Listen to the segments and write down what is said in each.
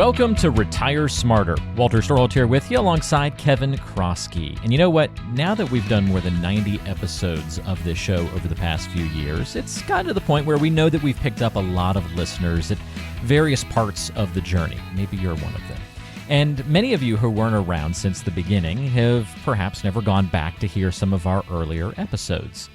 Welcome to Retire Smarter. Walter Storholt here with you alongside Kevin Kroski. And you know what? Now that we've done more than 90 episodes of this show over the past few years, it's gotten to the point where we know that we've picked up a lot of listeners at various parts of the journey. Maybe you're one of them. And many of you who weren't around since the beginning have perhaps never gone back to hear some of our earlier episodes.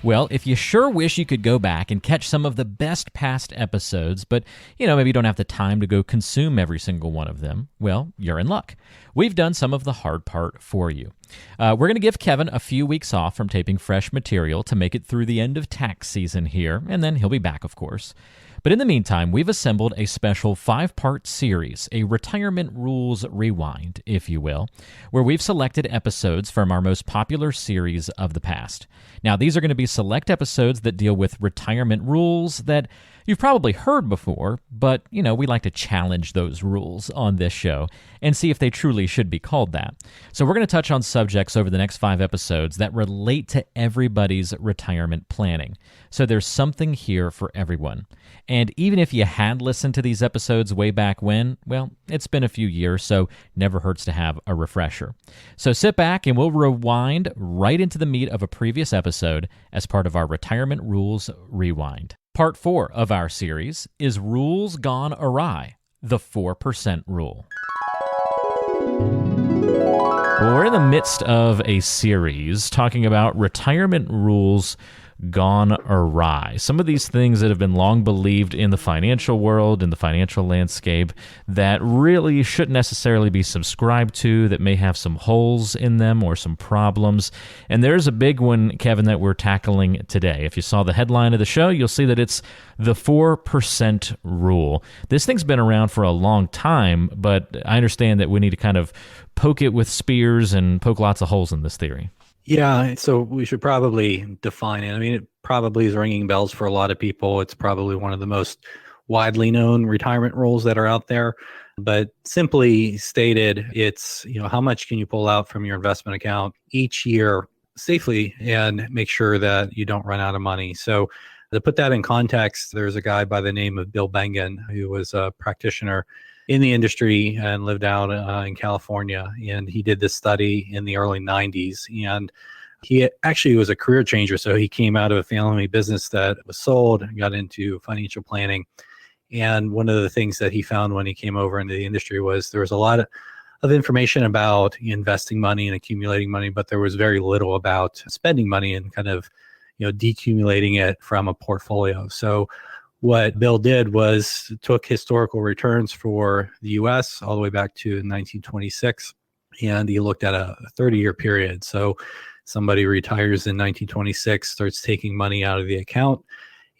Well, if you sure wish you could go back and catch some of the best past episodes, but, maybe you don't have the time to go consume every single one of them, well, you're in luck. We've done some of the hard part for you. We're going to give Kevin a few weeks off from taping fresh material to make it through the end of tax season here, and then he'll be back, of course. But in the meantime, we've assembled a special 5-part series, a Retirement Rules Rewind, if you will, where we've selected episodes from our most popular series of the past. Now, these are going to be select episodes that deal with retirement rules that you've probably heard before, but, we like to challenge those rules on this show and see if they truly should be called that. So we're going to touch on subjects over the next 5 episodes that relate to everybody's retirement planning. So there's something here for everyone. And even if you had listened to these episodes way back when, well, it's been a few years, so never hurts to have a refresher. So sit back and we'll rewind right into the meat of a previous episode as part of our Retirement Rules Rewind. Part 4 of our series is Rules Gone Awry, the 4% Rule. Well, we're in the midst of a series talking about retirement rules gone awry. Some of these things that have been long believed in the financial world, in the financial landscape, that really shouldn't necessarily be subscribed to, that may have some holes in them or some problems. And there's a big one, Kevin, that we're tackling today. If you saw the headline of the show, you'll see that it's the 4% rule. This thing's been around for a long time, but I understand that we need to kind of poke it with spears and poke lots of holes in this theory. Yeah, so we should probably define it. I mean, it probably is ringing bells for a lot of people. It's probably one of the most widely known retirement rules that are out there. But simply stated, it's, how much can you pull out from your investment account each year safely and make sure that you don't run out of money. So to put that in context, there's a guy by the name of Bill Bengen, who was a practitioner in the industry and lived out in California. And he did this study in the early 90s. And he actually was a career changer. So he came out of a family business that was sold and got into financial planning. And one of the things that he found when he came over into the industry was there was a lot of information about investing money and accumulating money, but there was very little about spending money and kind of, decumulating it from a portfolio. So what Bill did was took historical returns for the U.S. all the way back to 1926, and he looked at a 30-year period. So somebody retires in 1926, starts taking money out of the account,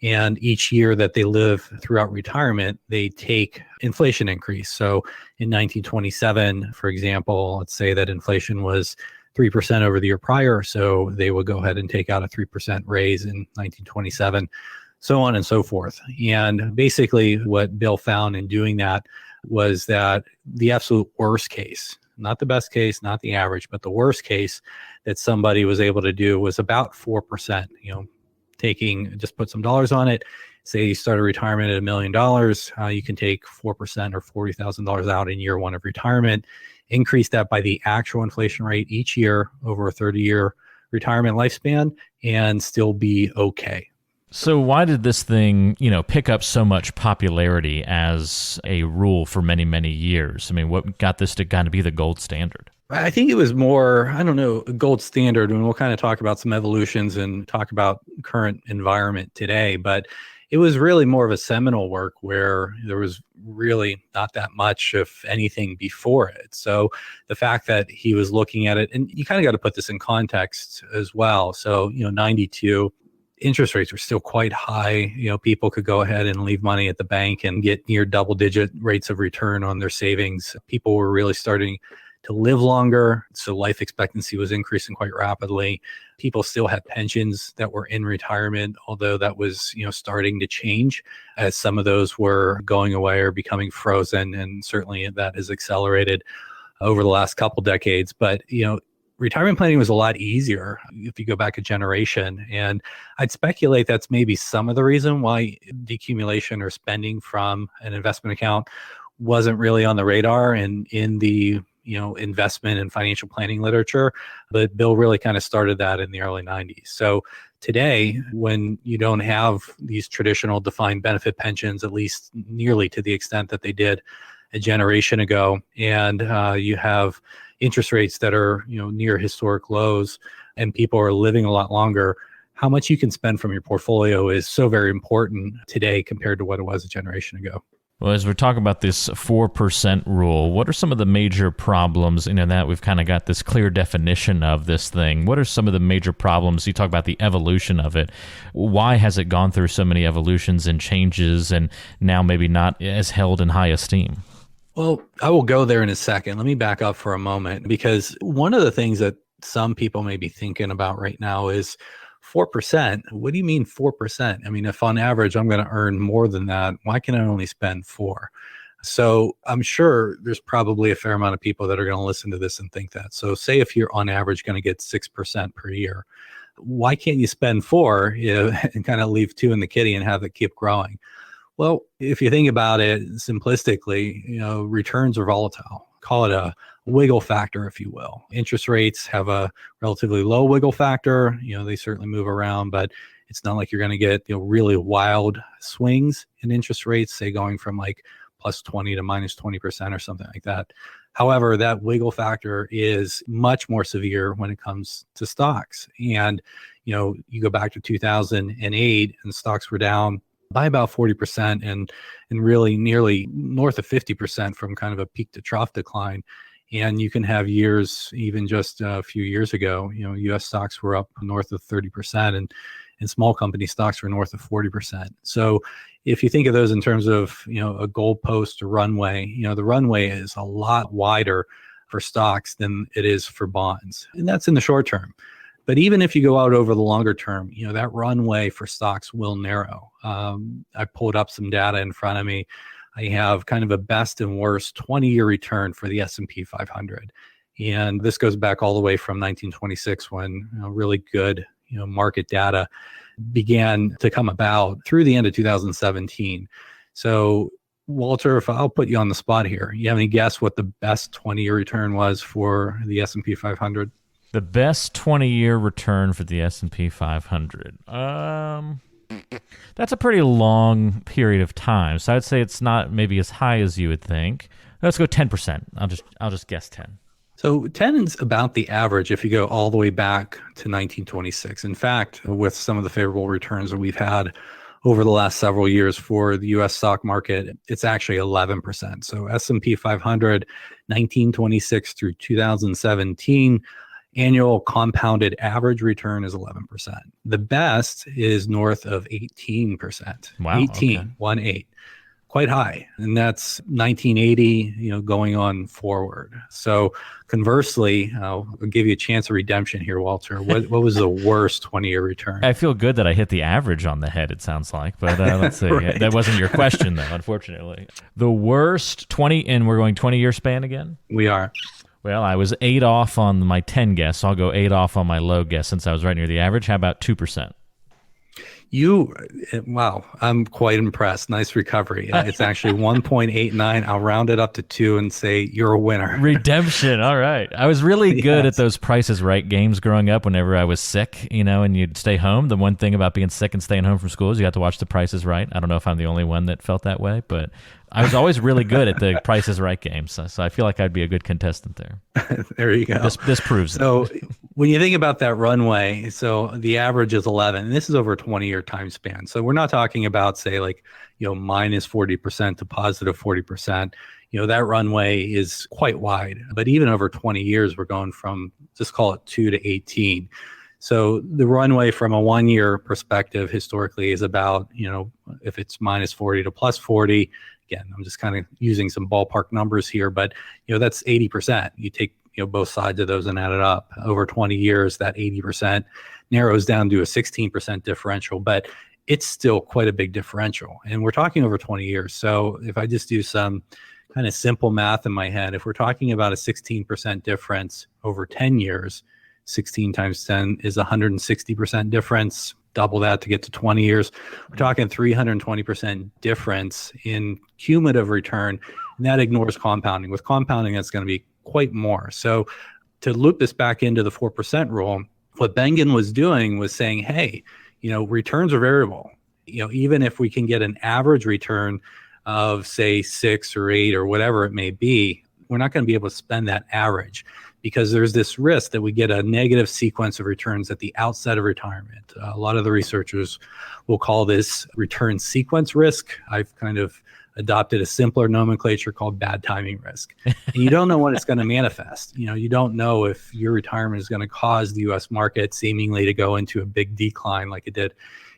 and each year that they live throughout retirement, they take inflation increase. So in 1927, for example, let's say that inflation was 3% over the year prior, so they would go ahead and take out a 3% raise in 1927. So on and so forth. And basically what Bill found in doing that was that the absolute worst case, not the best case, not the average, but the worst case that somebody was able to do was about 4%, just put some dollars on it. Say you start a retirement at $1 million, you can take 4% or $40,000 out in year one of retirement, increase that by the actual inflation rate each year over a 30-year retirement lifespan, and still be okay. So why did this thing, pick up so much popularity as a rule for many, many years? I mean, what got this to kind of be the gold standard? I think it was more, gold standard, and we'll kind of talk about some evolutions and talk about current environment today. But it was really more of a seminal work where there was really not that much, if anything, before it. So the fact that he was looking at it, and you kind of got to put this in context as well. So, 92, interest rates were still quite high. People could go ahead and leave money at the bank and get near double-digit rates of return on their savings. People were really starting to live longer, so life expectancy was increasing quite rapidly. People still had pensions that were in retirement, although that was, starting to change as some of those were going away or becoming frozen, and certainly that has accelerated over the last couple decades. But, retirement planning was a lot easier if you go back a generation. And I'd speculate that's maybe some of the reason why decumulation or spending from an investment account wasn't really on the radar and in the investment and financial planning literature, but Bill really kind of started that in the early 90s. So today, when you don't have these traditional defined benefit pensions, at least nearly to the extent that they did a generation ago, and you have interest rates that are near historic lows, and people are living a lot longer, how much you can spend from your portfolio is so very important today compared to what it was a generation ago. Well, as we're talking about this 4% rule, what are some of the major problems, that we've kind of got this clear definition of this thing? What are some of the major problems? You talk about the evolution of it. Why has it gone through so many evolutions and changes and now maybe not as held in high esteem? Well, I will go there in a second. Let me back up for a moment, because one of the things that some people may be thinking about right now is 4%. What do you mean 4%? I mean, if on average I'm going to earn more than that, why can I only spend 4? So I'm sure there's probably a fair amount of people that are going to listen to this and think that. So say if you're on average going to get 6% per year, why can't you spend 4 and kind of leave 2 in the kitty and have it keep growing? Well, if you think about it simplistically, returns are volatile. Call it a wiggle factor, if you will. Interest rates have a relatively low wiggle factor. They certainly move around, but it's not like you're going to get really wild swings in interest rates, say going from like plus 20 to minus 20% or something like that. However, that wiggle factor is much more severe when it comes to stocks. And, you go back to 2008 and stocks were down by about 40% and really nearly north of 50% from kind of a peak to trough decline. And you can have years, even just a few years ago, U.S. stocks were up north of 30% and small company stocks were north of 40%. So if you think of those in terms of, a goalpost or runway, the runway is a lot wider for stocks than it is for bonds. And that's in the short term. But even if you go out over the longer term, that runway for stocks will narrow. I pulled up some data in front of me. I have kind of a best and worst 20-year return for the S&P 500. And this goes back all the way from 1926 when really good market data began to come about through the end of 2017. So Walter, if I'll put you on the spot here, you have any guess what the best 20-year return was for the S&P 500? The best 20-year return for the S&P 500. That's a pretty long period of time. So I'd say it's not maybe as high as you would think. Let's go 10%. I'll just guess 10. So 10 is about the average if you go all the way back to 1926. In fact, with some of the favorable returns that we've had over the last several years for the U.S. stock market, it's actually 11%. So S&P 500, 1926 through 2017, annual compounded average return is 11%. The best is north of 18%. Wow. 18, okay. 1-8. Quite high. And that's 1980, going on forward. So conversely, I'll give you a chance of redemption here, Walter. What was the worst 20-year return? I feel good that I hit the average on the head, it sounds like. But let's see. Right. That wasn't your question, though, unfortunately. The worst 20, and we're going 20-year span again? We are. Well, I was 8 off on my 10 guess, so I'll go 8 off on my low guess since I was right near the average. How about 2%? Wow, I'm quite impressed. Nice recovery. It's actually 1.89. I'll round it up to 2 and say you're a winner. Redemption. All right. I was really good at those Price is Right games growing up whenever I was sick, and you'd stay home. The one thing about being sick and staying home from school is you got to watch the Price is Right. I don't know if I'm the only one that felt that way, but I was always really good at the Price is Right games. So I feel like I'd be a good contestant there. There you go. This proves it. So when you think about that runway, so the average is 11, and this is over a 20-year time span. So we're not talking about, say, like, minus 40% to positive 40%. That runway is quite wide. But even over 20 years, we're going from, just call it 2 to 18. So the runway from a 1-year perspective historically is about, if it's minus 40 to plus 40, again, I'm just kind of using some ballpark numbers here, but that's 80%. You take both sides of those and add it up. Over 20 years, that 80% narrows down to a 16% differential, but it's still quite a big differential. And we're talking over 20 years. So if I just do some kind of simple math in my head, if we're talking about a 16% difference over 10 years, 16 times 10 is 160% difference. Double that to get to 20 years. We're talking 320% difference in cumulative return And that ignores compounding. With compounding, that's going to be quite more. So to loop this back into the 4% rule, what Bengen was doing was saying, hey, returns are variable. Even if we can get an average return of say 6 or 8 or whatever it may be, we're not going to be able to spend that average because there's this risk that we get a negative sequence of returns at the outset of retirement. A lot of the researchers will call this return sequence risk. I've kind of adopted a simpler nomenclature called bad timing risk. And you don't know when it's going to manifest. You don't know if your retirement is going to cause the US market seemingly to go into a big decline like it did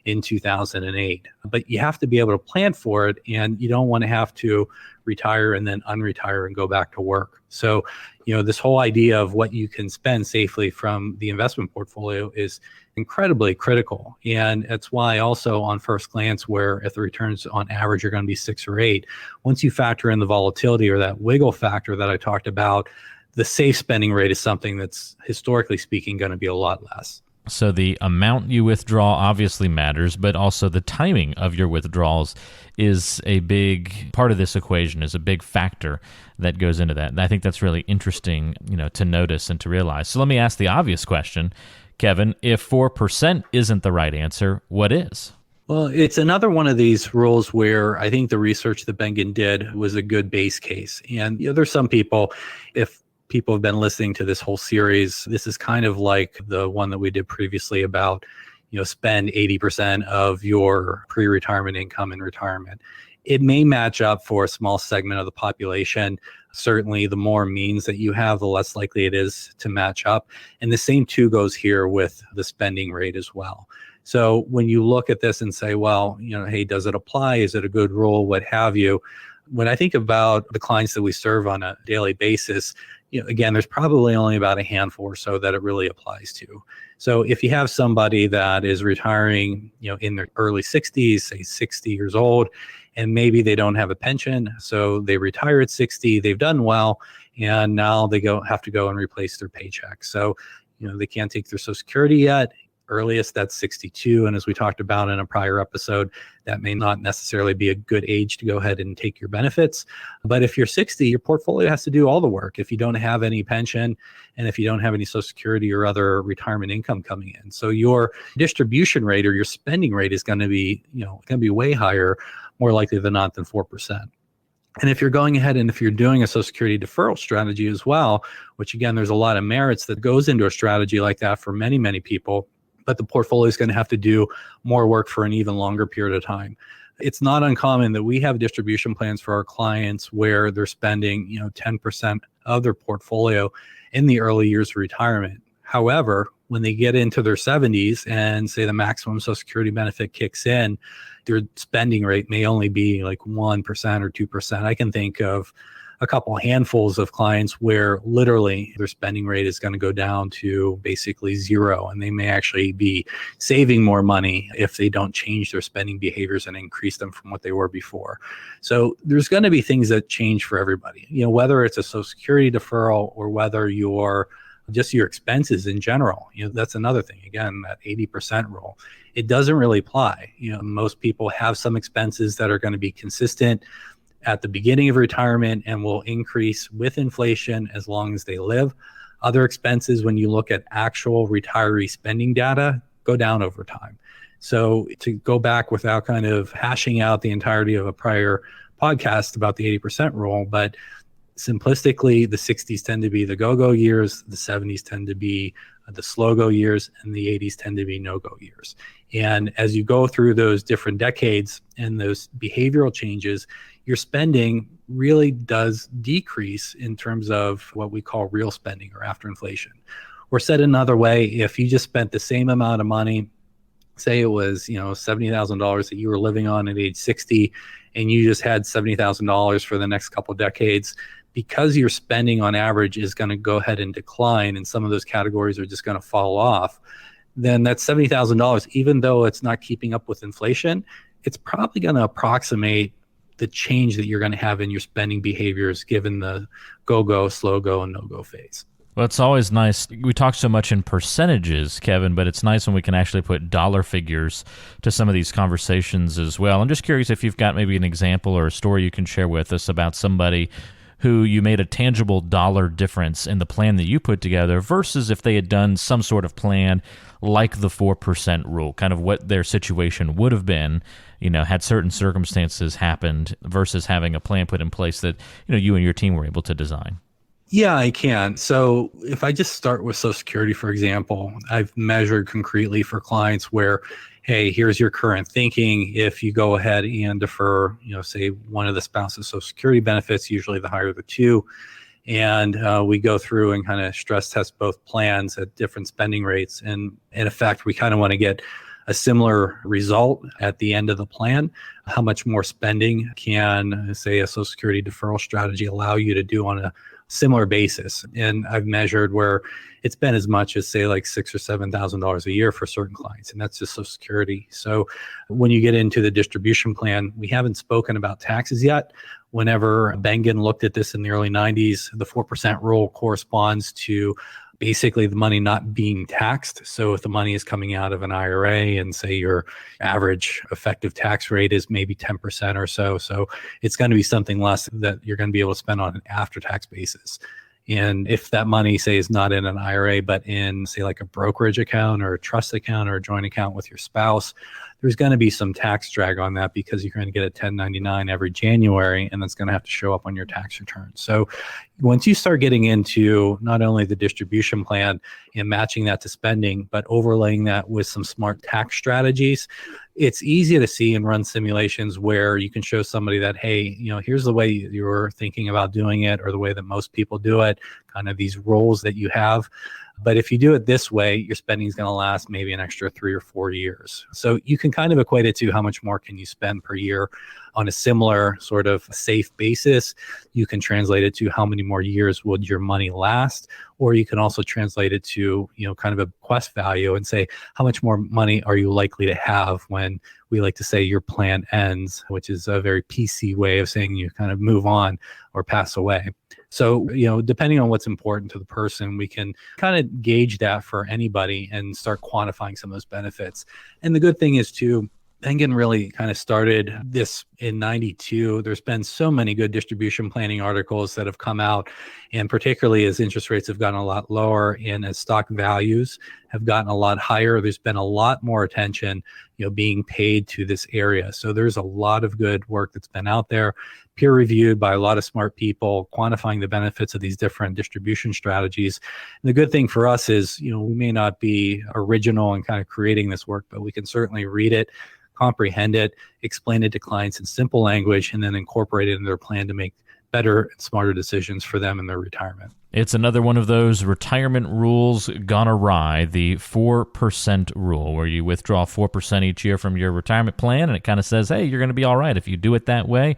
in 2008. But you have to be able to plan for it, and you don't want to have to retire and then unretire and go back to work. So, this whole idea of what you can spend safely from the investment portfolio is incredibly critical. And that's why also on first glance, where if the returns on average are going to be 6 or 8, once you factor in the volatility or that wiggle factor that I talked about, the safe spending rate is something that's historically speaking going to be a lot less. So the amount you withdraw obviously matters, but also the timing of your withdrawals is a big part of this equation, is a big factor that goes into that. And I think that's really interesting, to notice and to realize. So let me ask the obvious question, Kevin, if 4% isn't the right answer, what is? Well, it's another one of these rules where I think the research that Bengen did was a good base case. And there's some people, if people have been listening to this whole series, this is kind of like the one that we did previously about, spend 80% of your pre-retirement income in retirement. It may match up for a small segment of the population. Certainly, the more means that you have, the less likely it is to match up. And the same too goes here with the spending rate as well. So when you look at this and say, well, hey, does it apply? Is it a good rule? What have you? When I think about the clients that we serve on a daily basis, again, there's probably only about a handful or so that it really applies to. So if you have somebody that is retiring, in their early 60s, say 60 years old, and maybe they don't have a pension, so they retire at 60, they've done well, and now they have to go and replace their paycheck. So, they can't take their Social Security yet. Earliest, that's 62. And as we talked about in a prior episode, that may not necessarily be a good age to go ahead and take your benefits. But if you're 60, your portfolio has to do all the work if you don't have any pension and if you don't have any Social Security or other retirement income coming in. So your distribution rate or your spending rate is going to be, going to be way higher, more likely than not, than 4%. And if you're going ahead and if you're doing a Social Security deferral strategy as well, which again, there's a lot of merits that goes into a strategy like that for many, many people, but the portfolio is going to have to do more work for an even longer period of time. It's not uncommon that we have distribution plans for our clients where they're spending, 10% of their portfolio in the early years of retirement. However, when they get into their 70s and say the maximum Social Security benefit kicks in, their spending rate may only be like 1% or 2%. I can think of a couple handfuls of clients where literally their spending rate is going to go down to basically zero, and they may actually be saving more money if they don't change their spending behaviors and increase them from what they were before. So there's going to be things that change for everybody, whether it's a Social Security deferral or whether you're just your expenses in general. That's another thing. Again, that 80% rule, it doesn't really apply. Most people have some expenses that are going to be consistent at the beginning of retirement and will increase with inflation as long as they live. Other expenses, when you look at actual retiree spending data, go down over time. So to go back without kind of hashing out the entirety of a prior podcast about the 80% rule, but simplistically, the 60s tend to be the go-go years, the 70s tend to be the slow-go years, and the 80s tend to be no-go years. And as you go through those different decades and those behavioral changes, your spending really does decrease in terms of what we call real spending or after inflation. Or said another way, if you just spent the same amount of money, say it was, $70,000 that you were living on at age 60, and you just had $70,000 for the next couple of decades, because your spending on average is going to go ahead and decline and some of those categories are just going to fall off, then that $70,000, even though it's not keeping up with inflation, it's probably going to approximate the change that you're going to have in your spending behaviors given the go-go, slow-go, and no-go phase. Well, it's always nice. We talk so much in percentages, Kevin, but it's nice when we can actually put dollar figures to some of these conversations as well. I'm just curious if you've got maybe an example or a story you can share with us about somebody who you made a tangible dollar difference in the plan that you put together versus if they had done some sort of plan like the 4% rule, kind of what their situation would have been, had certain circumstances happened versus having a plan put in place that, you and your team were able to design. Yeah, I can. So if I just start with Social Security, for example, I've measured concretely for clients where, hey, here's your current thinking. If you go ahead and defer, say one of the spouse's Social Security benefits, usually the higher the two, and we go through and kind of stress test both plans at different spending rates. And in effect, we kind of want to get a similar result at the end of the plan. How much more spending can, say, a Social Security deferral strategy allow you to do on a similar basis? And I've measured where it's been as much as, say, like $6,000 or $7,000 a year for certain clients, and that's just Social Security. So when you get into the distribution plan, we haven't spoken about taxes yet. Whenever Bengen looked at this in the early 90s, the 4% rule corresponds to basically the money not being taxed. So if the money is coming out of an IRA and say your average effective tax rate is maybe 10% or so it's going to be something less that you're going to be able to spend on an after-tax basis. And if that money, say, is not in an IRA, but in, say, like a brokerage account or a trust account or a joint account with your spouse, there's going to be some tax drag on that because you're going to get a 1099 every January, and that's going to have to show up on your tax return. So once you start getting into not only the distribution plan and matching that to spending, but overlaying that with some smart tax strategies, it's easy to see and run simulations where you can show somebody that, hey, here's the way you're thinking about doing it, or the way that most people do it, kind of these roles that you have. But if you do it this way, your spending is going to last maybe an extra 3 or 4 years. So you can kind of equate it to how much more can you spend per year on a similar sort of safe basis. You can translate it to how many more years would your money last, or you can also translate it to, kind of a quest value and say, how much more money are you likely to have when we like to say your plan ends, which is a very PC way of saying you kind of move on or pass away. So, depending on what's important to the person, we can kind of gauge that for anybody and start quantifying some of those benefits. And the good thing is, too, Bengen really kind of started this in 92. There's been so many good distribution planning articles that have come out, and particularly as interest rates have gotten a lot lower and as stock values have gotten a lot higher, there's been a lot more attention, being paid to this area. So there's a lot of good work that's been out there, peer reviewed by a lot of smart people, quantifying the benefits of these different distribution strategies. And the good thing for us is, we may not be original in kind of creating this work, but we can certainly read it, comprehend it, explain it to clients in simple language, and then incorporate it in their plan to make better and smarter decisions for them in their retirement. It's another one of those retirement rules gone awry, the 4% rule, where you withdraw 4% each year from your retirement plan, and it kind of says, hey, you're going to be all right if you do it that way.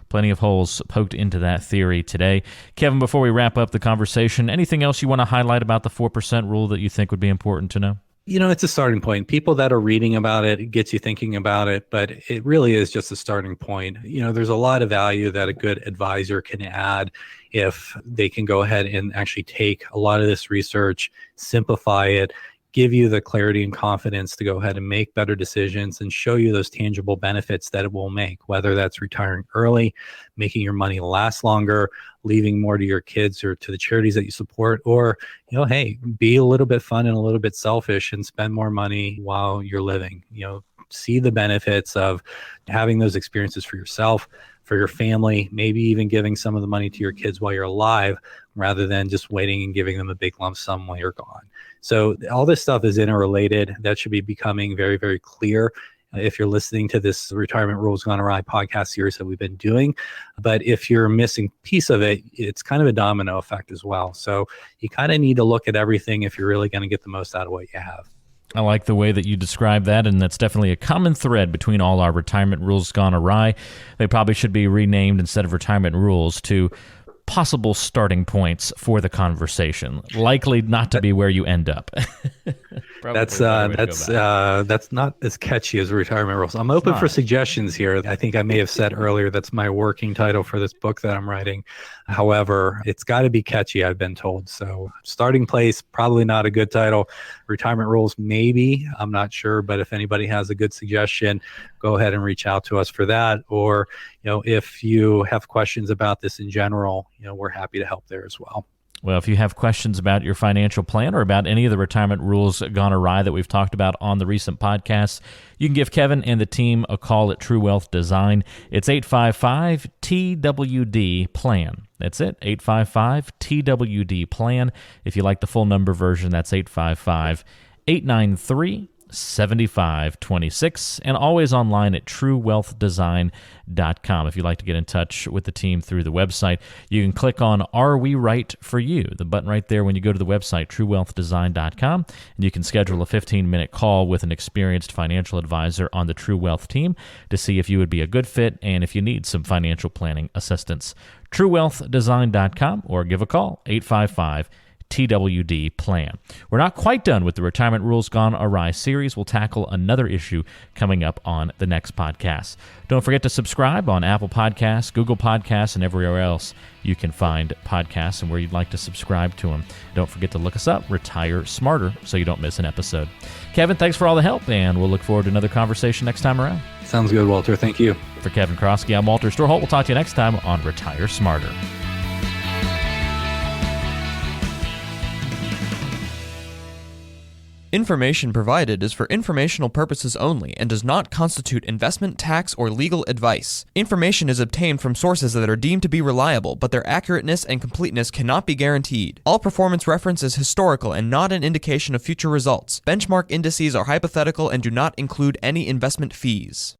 Plenty of holes poked into that theory today. Kevin, before we wrap up the conversation, anything else you want to highlight about the 4% rule that you think would be important to know? It's a starting point. People that are reading about it, it gets you thinking about it, but it really is just a starting point. There's a lot of value that a good advisor can add if they can go ahead and actually take a lot of this research, simplify it, give you the clarity and confidence to go ahead and make better decisions and show you those tangible benefits that it will make, whether that's retiring early, making your money last longer, leaving more to your kids or to the charities that you support, or, hey, be a little bit fun and a little bit selfish and spend more money while you're living. See the benefits of having those experiences for yourself, for your family, maybe even giving some of the money to your kids while you're alive, rather than just waiting and giving them a big lump sum while you're gone. So all this stuff is interrelated. That should be becoming very, very clear if you're listening to this Retirement Rules Gone Awry podcast series that we've been doing. But if you're missing a piece of it, it's kind of a domino effect as well. So you kind of need to look at everything if you're really going to get the most out of what you have. I like the way that you describe that, and that's definitely a common thread between all our Retirement Rules Gone Awry. They probably should be renamed, instead of Retirement Rules, to possible starting points for the conversation. Likely not to be where you end up. Probably That's a better way to go about it. that's not as catchy as Retirement Rules. I'm open for not. suggestions here. I think I may have said earlier that's my working title for this book that I'm writing. However, it's got to be catchy, I've been told. So Starting Place, probably not a good title. Retirement Rules, maybe. I'm not sure, but if anybody has a good suggestion, go ahead and reach out to us for that. Or, if you have questions about this in general, we're happy to help there as well. Well, if you have questions about your financial plan or about any of the retirement rules gone awry that we've talked about on the recent podcasts, you can give Kevin and the team a call at True Wealth Design. It's 855-TWD-PLAN. That's it, 855-TWD-PLAN. If you like the full number version, that's 855-893-7526, and always online at truewealthdesign.com. If you'd like to get in touch with the team through the website, you can click on Are We Right For You, the button right there when you go to the website, truewealthdesign.com, and you can schedule a 15-minute call with an experienced financial advisor on the True Wealth team to see if you would be a good fit and if you need some financial planning assistance. truewealthdesign.com, or give a call, 855 TWD plan. We're not quite done with the Retirement Rules Gone Awry series. We'll tackle another issue coming up on the next podcast. Don't forget to subscribe on Apple Podcasts, Google Podcasts, and everywhere else you can find podcasts and where you'd like to subscribe to them. Don't forget to look us up, Retire Smarter, so you don't miss an episode. Kevin, thanks for all the help, and we'll look forward to another conversation next time around. Sounds good, Walter. Thank you. For Kevin Krosky, I'm Walter Storholt. We'll talk to you next time on Retire Smarter. Information provided is for informational purposes only and does not constitute investment, tax, or legal advice. Information is obtained from sources that are deemed to be reliable, but their accurateness and completeness cannot be guaranteed. All performance reference is historical and not an indication of future results. Benchmark indices are hypothetical and do not include any investment fees.